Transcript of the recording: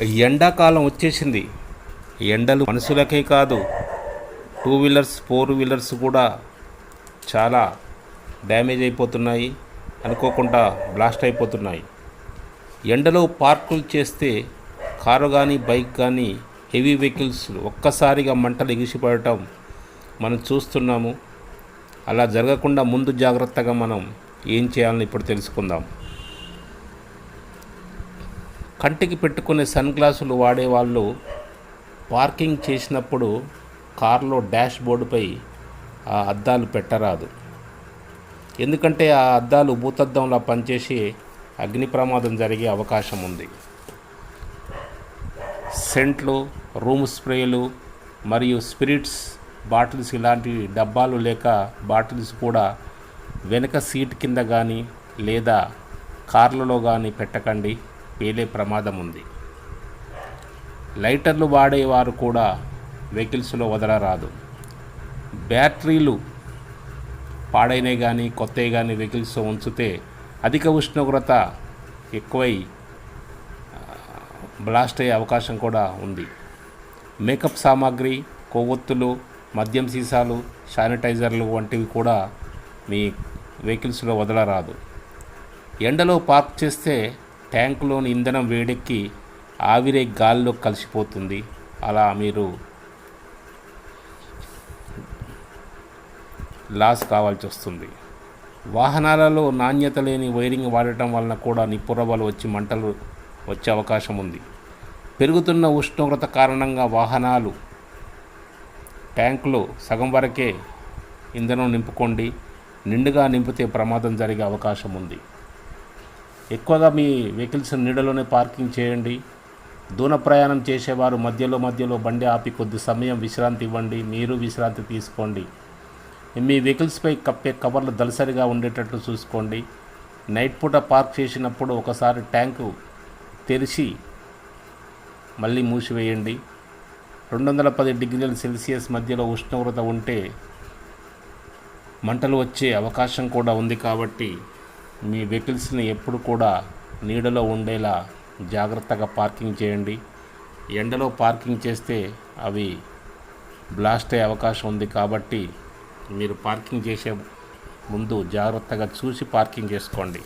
ఎండాకాలం వచ్చేసింది. ఎండలు మనుషులకే కాదు, టూ వీలర్స్, ఫోర్ వీలర్స్ కూడా చాలా డ్యామేజ్ అయిపోతున్నాయి, అనుకోకుండా బ్లాస్ట్ అయిపోతున్నాయి. ఎండలో పార్కులు చేస్తే కారు కానీ బైక్ కానీ హెవీ వెహికల్స్ ఒక్కసారిగా మంటలు ఎగిసిపడటం మనం చూస్తున్నాము. అలా జరగకుండా ముందు జాగ్రత్తగా మనం ఏం చేయాలని ఇప్పుడు తెలుసుకుందాం. కంటికి పెట్టుకునే సన్ గ్లాసులు వాడేవాళ్ళు పార్కింగ్ చేసినప్పుడు కారులో డాష్ బోర్డుపై ఆ అద్దాలు పెట్టరాదు. ఎందుకంటే ఆ అద్దాలు భూతద్దంలా పనిచేసి అగ్ని ప్రమాదం జరిగే అవకాశం ఉంది. సెంట్లు, రూమ్ స్ప్రేలు మరియు స్పిరిట్స్ బాటిల్స్ ఇలాంటి డబ్బాలు లేక బాటిల్స్ కూడా వెనక సీట్ కింద కానీ లేదా కార్లలో కానీ పెట్టకండి, పేలే ప్రమాదం ఉంది. లైటర్లు వాడేవారు కూడా వెహికల్స్లో వదలరాదు. బ్యాటరీలు పాడైనవి కానీ కొత్తవి కానీ వెహికల్స్లో ఉంచితే అధిక ఉష్ణోగ్రత ఎక్కువై బ్లాస్ట్ అయ్యే అవకాశం కూడా ఉంది. మేకప్ సామాగ్రి, కొవ్వొత్తులు, మద్యం సీసాలు, శానిటైజర్లు వంటివి కూడా మీ వెహికల్స్లో వదలరాదు. ఎండలో పార్క్ చేస్తే ట్యాంకులోని ఇంధనం వేడెక్కి ఆవిరే గాలిలో కలిసిపోతుంది. అలా మీరు లాస్ కావాల్సి వస్తుంది. వాహనాలలో నాణ్యత లేని వైరింగ్ వాడటం వలన కూడా నిప్పురవ్వలు వచ్చి మంటలు వచ్చే అవకాశం ఉంది. పెరుగుతున్న ఉష్ణోగ్రత కారణంగా వాహనాలు ట్యాంకులో సగం వరకే ఇంధనం నింపుకోండి. నిండుగా నింపితే ప్రమాదం జరిగే అవకాశం ఉంది. ఎక్కువగా మీ వెహికల్స్ నీడలోనే పార్కింగ్ చేయండి. దూర ప్రయాణం చేసేవారు మధ్యలో బండి ఆపి కొద్ది సమయం విశ్రాంతి ఇవ్వండి. మీరు విశ్రాంతి తీసుకోండి. మీ వెహికల్స్పై కప్పే కవర్లు దళసరిగా ఉండేటట్లు చూసుకోండి. నైట్ పూట పార్క్ చేసినప్పుడు ఒకసారి ట్యాంకు తెరిచి మళ్ళీ మూసివేయండి. 210 డిగ్రీల సెల్సియస్ మధ్యలో ఉష్ణోగ్రత ఉంటే మంటలు వచ్చే అవకాశం కూడా ఉంది. కాబట్టి మీ వెహికల్స్ని ఎప్పుడు కూడా నీడలో ఉండేలా జాగ్రత్తగా పార్కింగ్ చేయండి. ఎండలో పార్కింగ్ చేస్తే అవి బ్లాస్ట్ అయ్యే అవకాశం ఉంది. కాబట్టి మీరు పార్కింగ్ చేసే ముందు జాగ్రత్తగా చూసి పార్కింగ్ చేసుకోండి.